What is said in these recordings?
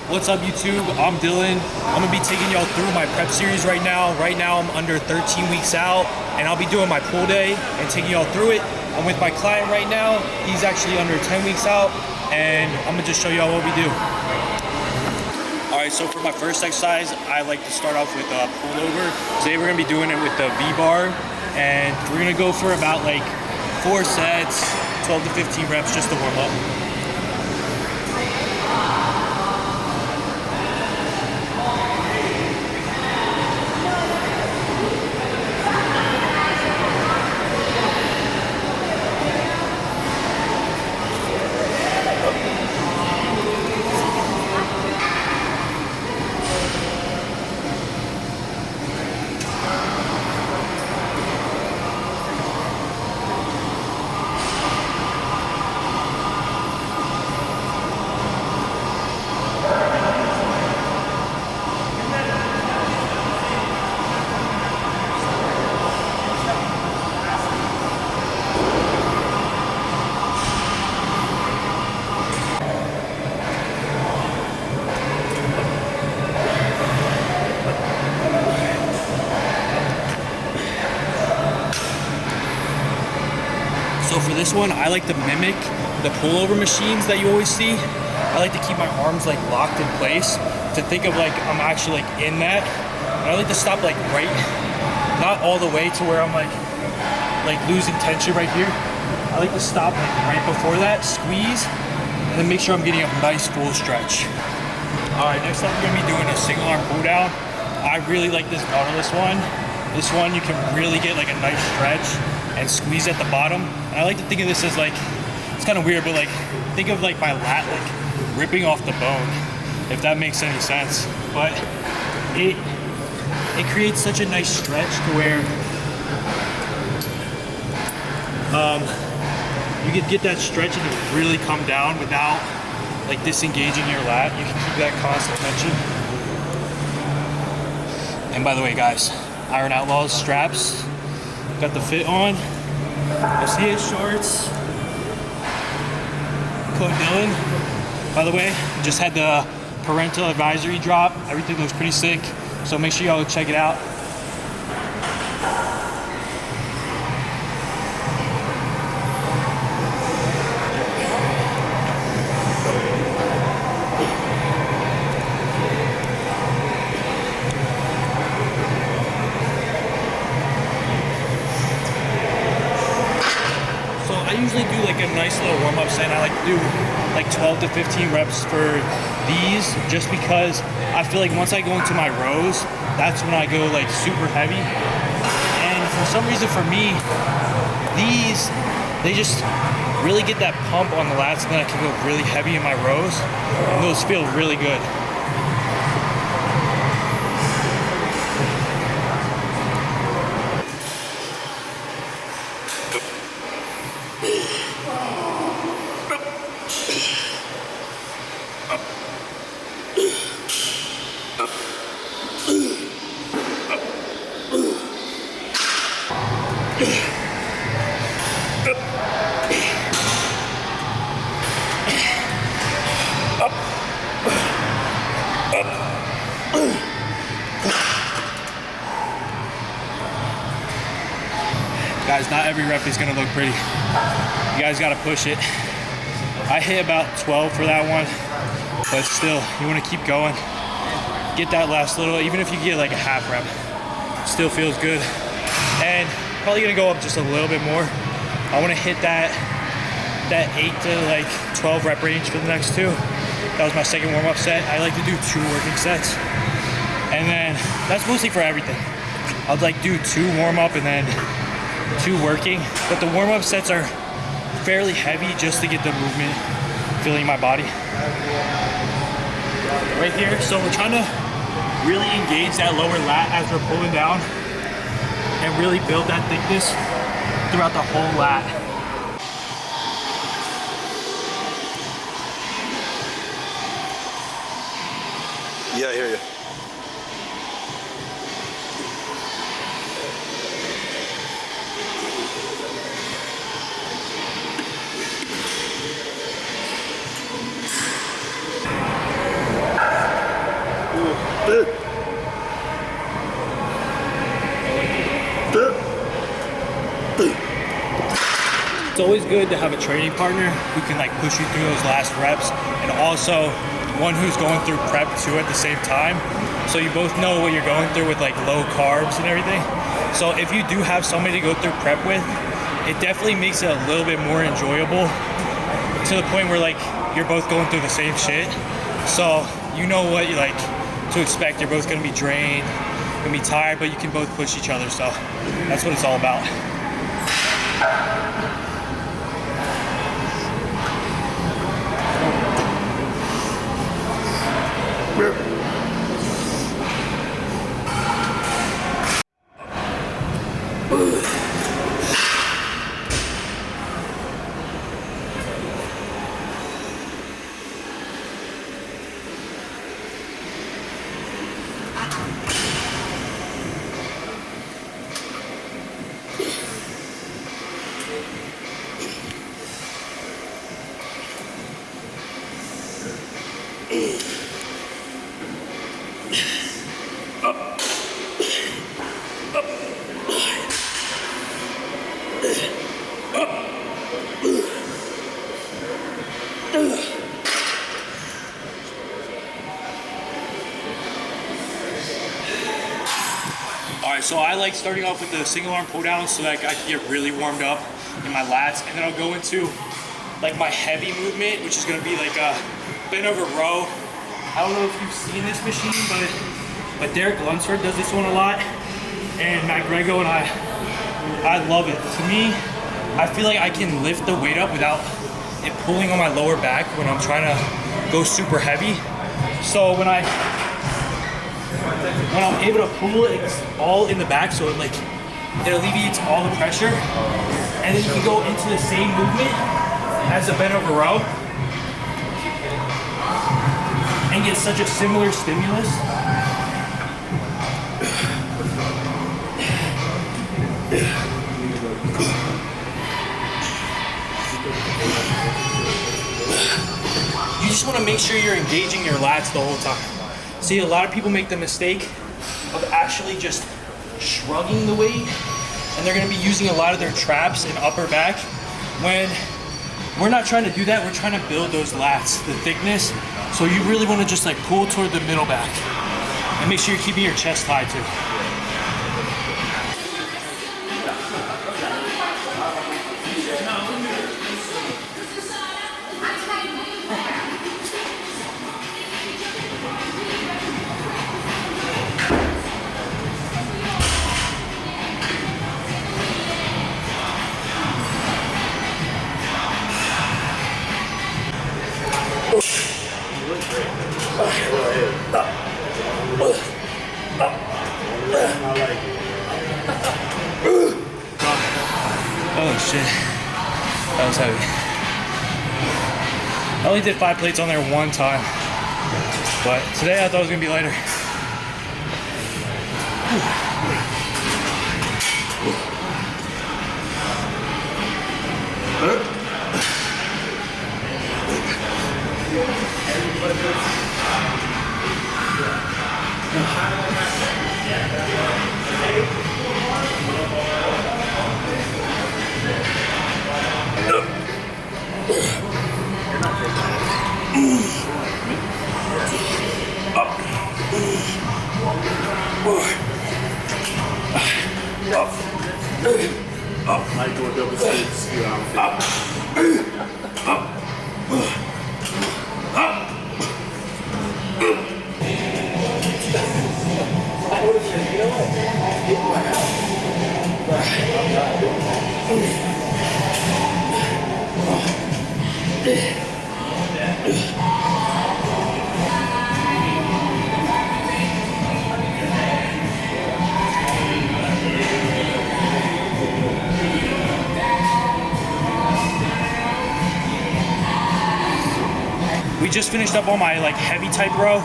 What's up YouTube? I'm Dylan. I'm gonna be taking y'all through my prep series right now. Right now I'm under 13 weeks out and I'll be doing my pull day and taking y'all through it. I'm with my client right now. He's actually under 10 weeks out and I'm gonna just show y'all what we do. All right, so for my first exercise, I like to start off with a pullover. Today we're gonna be doing it with the V-bar and we're gonna go for about like 4 sets, 12 to 15 reps just to warm up. So for this one, I like to mimic the pullover machines that you always see. I like to keep my arms like locked in place to think of like I'm actually like in that. And I like to stop like right, not all the way to where I'm like losing tension right here. I like to stop like right before that, squeeze, and then make sure I'm getting a nice full stretch. All right, next up we're gonna be doing a single arm pull down. I really like this Nautilus one. This one you can really get like a nice stretch and squeeze at the bottom. And I like to think of this as like, it's kind of weird, but like, think of like my lat like ripping off the bone, if that makes any sense. But it creates such a nice stretch to where you can get that stretch and it really come down without like disengaging your lat. You can keep that constant tension. And by the way guys, Iron Outlaws straps, got the fit on. You'll see his shorts. Code Dylan. By the way, just had the parental advisory drop. Everything looks pretty sick. So make sure y'all go check it out. I usually do like a nice little warm-up set. I like to do like 12 to 15 reps for these just because I feel like once I go into my rows, that's when I go like super heavy. And for some reason for me, these, they just really get that pump on the lats and then I can go really heavy in my rows and those feel really good. Guys, not every rep is gonna look pretty. You guys gotta push it. I hit about 12 for that one, but still, you wanna keep going. Get that last little, even if you get like a half rep, still feels good. And probably gonna go up just a little bit more. I wanna hit that 8 to like 12 rep range for the next two. That was my second warm-up set. I like to do 2 working sets. And then, that's mostly for everything. I'll like do 2 warm-up and then 2 working, but the warm-up sets are fairly heavy just to get the movement feeling my body. Right here, so we're trying to really engage that lower lat as we're pulling down and really build that thickness throughout the whole lat. Yeah, I hear you. It's always good to have a training partner who can like push you through those last reps, and also one who's going through prep too at the same time. So you both know what you're going through with like low carbs and everything. So if you do have somebody to go through prep with, it definitely makes it a little bit more enjoyable, to the point where like you're both going through the same shit. So you know what you like to expect. You're both gonna be drained, gonna be tired, but you can both push each other. So that's what it's all about. Alright, so I like starting off with the single arm pull down so that I can get really warmed up in my lats, and then I'll go into like my heavy movement, which is going to be like a bent over row. I don't know if you've seen this machine, but Derek Lunsford does this one a lot, and Matt Grego, and I love it. To me, I feel like I can lift the weight up without it pulling on my lower back when I'm trying to go super heavy. So when I'm able to pull it, it's all in the back, so it alleviates all the pressure, and then you can go into the same movement as a bent over row and get such a similar stimulus. You just want to make sure you're engaging your lats the whole time. See, a lot of people make the mistake of actually just shrugging the weight, and they're going to be using a lot of their traps and upper back, when we're not trying to do that. We're trying to build those lats, the thickness. So you really want to just like pull toward the middle back and make sure you're keeping your chest high too. Oh shit, that was heavy. I only did 5 plates on there one time, but today I thought it was gonna be lighter. Might do a double split skew outfit. We just finished up on my like heavy type row.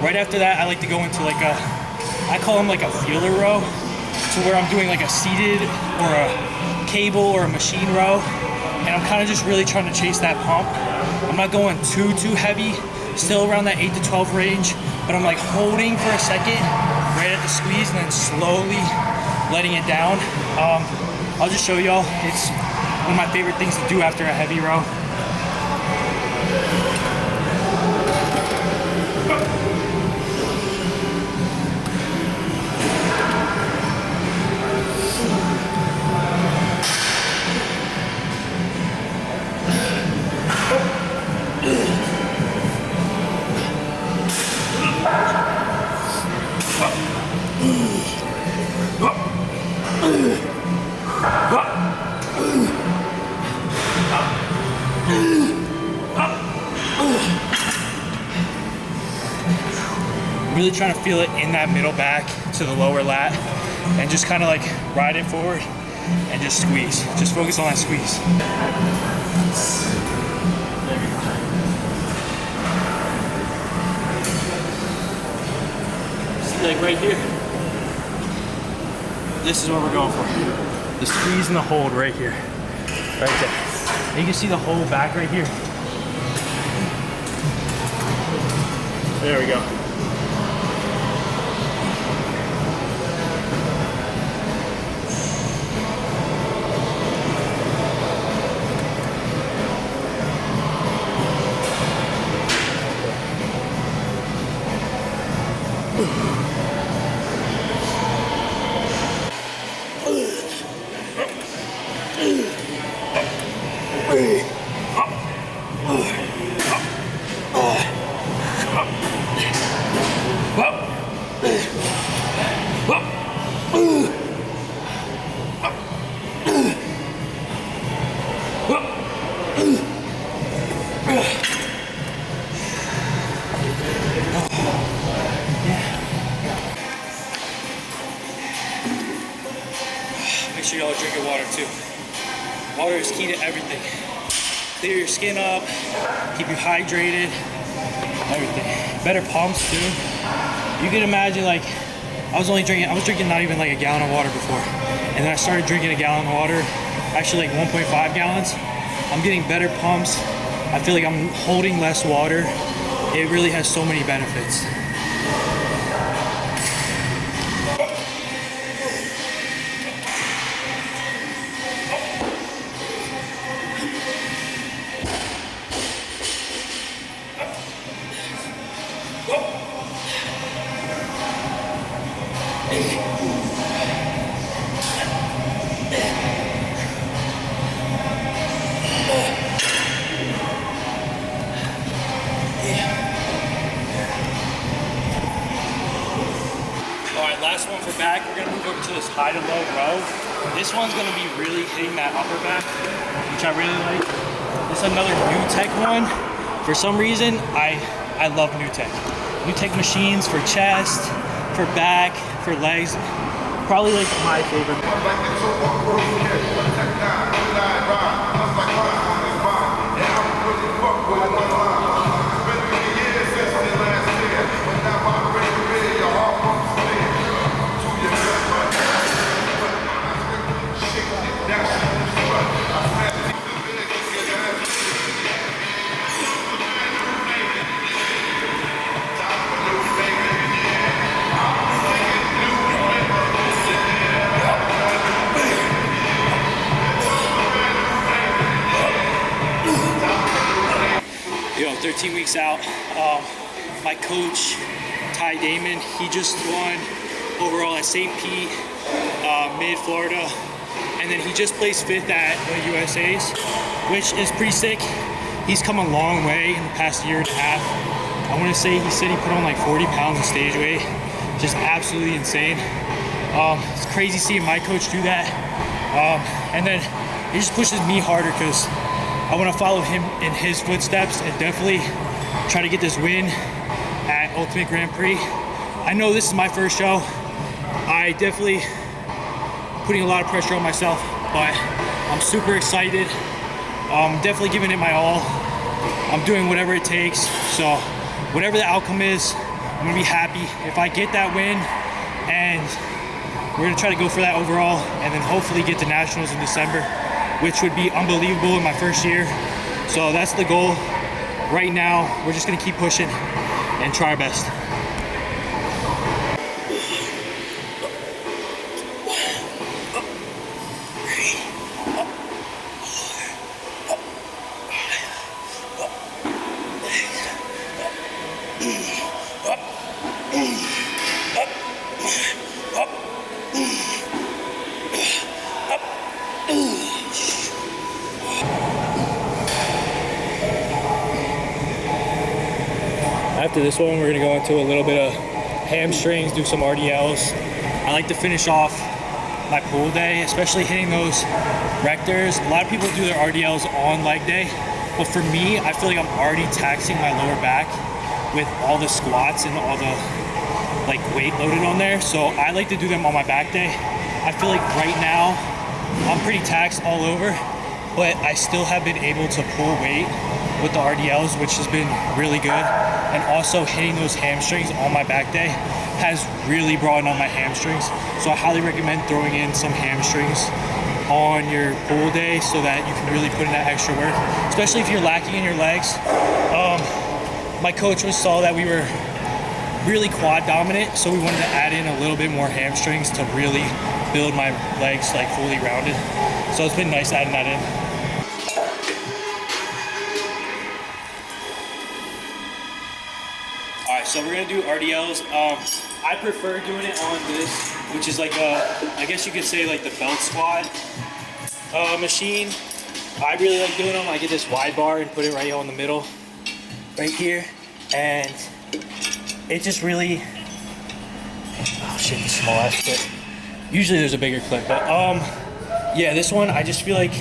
Right after that, I like to go into like I call them like a feeler row, to where I'm doing like a seated or a cable or a machine row, and I'm kind of just really trying to chase that pump. I'm not going too heavy, still around that 8 to 12 range, but I'm like holding for a second right at the squeeze and then slowly letting it down. I'll just show y'all. It's one of my favorite things to do after a heavy row. Really trying to feel it in that middle back to the lower lat and just kind of like ride it forward and just squeeze. Just focus on that squeeze. See, like right here. This is what we're going for. The squeeze and the hold right here. Right there. And you can see the whole back right here. There we go. Make sure y'all are drinking water too. Water is key to everything. Clear your skin up, keep you hydrated, everything. Better pumps too. You can imagine, like, I was drinking not even like a gallon of water before. And then I started drinking a gallon of water, actually like 1.5 gallons. I'm getting better pumps. I feel like I'm holding less water. It really has so many benefits. Last one for back, we're gonna move over to this high to low row. This one's gonna be really hitting that upper back, which I really like. This is another new tech one. For some reason, I love new tech. New tech machines for chest, for back, for legs. Probably like my favorite. Yo, 13 weeks out. My coach, Ty Damon, he just won overall at St. Pete, mid-Florida. And then he just placed 5th at the USA's, which is pretty sick. He's come a long way in the past year and a half. I want to say he said he put on like 40 pounds of stage weight. Just absolutely insane. It's crazy seeing my coach do that. And then it just pushes me harder because I want to follow him in his footsteps and definitely try to get this win at Ultimate Grand Prix. I know this is my first show. I definitely putting a lot of pressure on myself, but I'm super excited. I'm definitely giving it my all. I'm doing whatever it takes. So whatever the outcome is, I'm gonna be happy if I get that win, and we're gonna try to go for that overall and then hopefully get to nationals in December, which would be unbelievable in my first year. So that's the goal. right now, we're just gonna keep pushing and try our best. After this one, we're gonna go into a little bit of hamstrings, do some RDLs. I like to finish off my pull day, especially hitting those rectors. A lot of people do their RDLs on leg day, but for me, I feel like I'm already taxing my lower back with all the squats and all the like weight loaded on there. So I like to do them on my back day. I feel like right now, I'm pretty taxed all over, but I still have been able to pull weight with the RDLs, which has been really good. And also hitting those hamstrings on my back day has really broadened out my hamstrings. So I highly recommend throwing in some hamstrings on your pull day so that you can really put in that extra work, especially if you're lacking in your legs. My coach saw that we were really quad dominant, so we wanted to add in a little bit more hamstrings to really build my legs like fully rounded. So it's been nice adding that in. All right, so we're gonna do RDLs. I prefer doing it on this, which is like I guess you could say like the belt squat machine. I really like doing them. I get this wide bar and put it right on the middle, right here, and it just really, oh shit, the small ass clip. Usually there's a bigger clip, but yeah, this one, I just feel like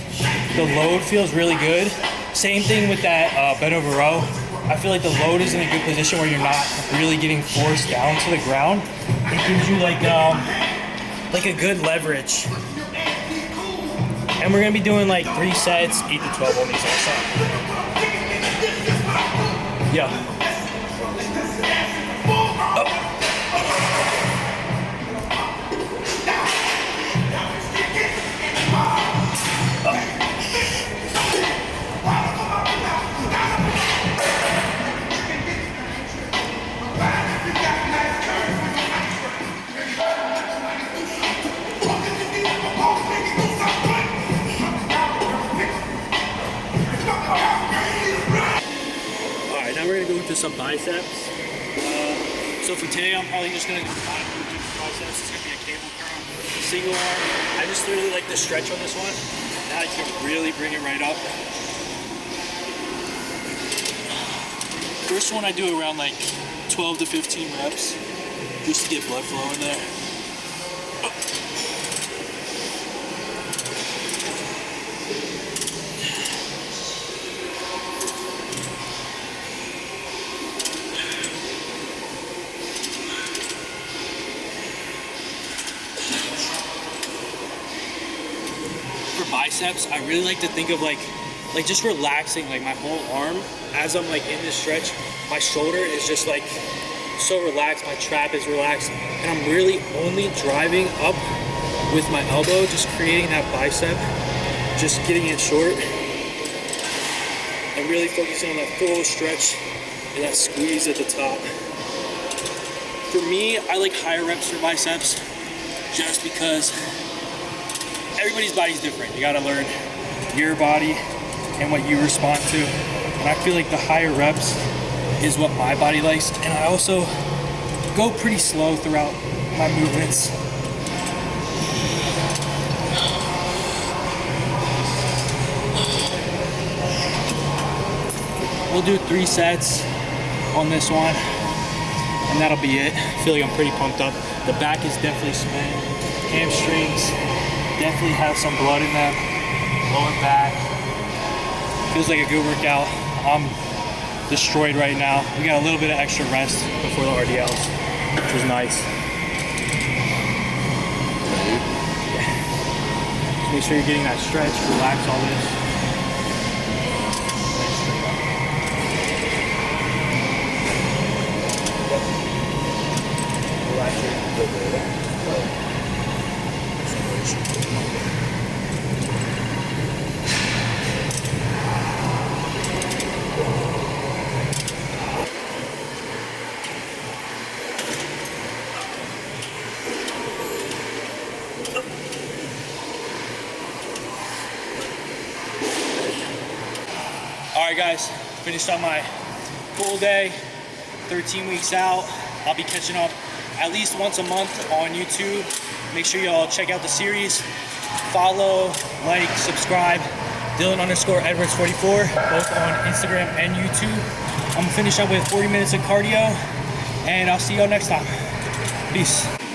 the load feels really good. Same thing with that bent over row. I feel like the load is in a good position where you're not really getting forced down to the ground. It gives you like a good leverage. And we're gonna be doing like 3 sets, 8 to 12 on these also. Yeah. We're gonna go into some biceps. So for today, I'm probably just gonna do biceps. It's gonna be a cable curl, single arm. I just really like the stretch on this one. Now I can really bring it right up. First one I do around like 12 to 15 reps, just to get blood flow in there. Biceps, I really like to think of like just relaxing like my whole arm as I'm like in this stretch. My shoulder is just like so relaxed, my trap is relaxed, and I'm really only driving up with my elbow, just creating that bicep, just getting it short, and really focusing on that full stretch and that squeeze at the top. For me, I like higher reps for biceps just because everybody's body's different. You gotta learn your body and what you respond to. And I feel like the higher reps is what my body likes. And I also go pretty slow throughout my movements. We'll do 3 sets on this one, and that'll be it. I feel like I'm pretty pumped up. The back is definitely spent. Hamstrings definitely have some blood in them. Lower back. Feels like a good workout. I'm destroyed right now. We got a little bit of extra rest before the RDLs, which was nice. Just make sure you're getting that stretch, relax all this. right, guys, finished up my full day, 13 weeks out. I'll be catching up at least once a month on YouTube. Make sure y'all check out the series. Follow, like, subscribe. Dylan_Edwards44, both on Instagram and YouTube. I'm gonna finish up with 40 minutes of cardio, and I'll see y'all next time. Peace.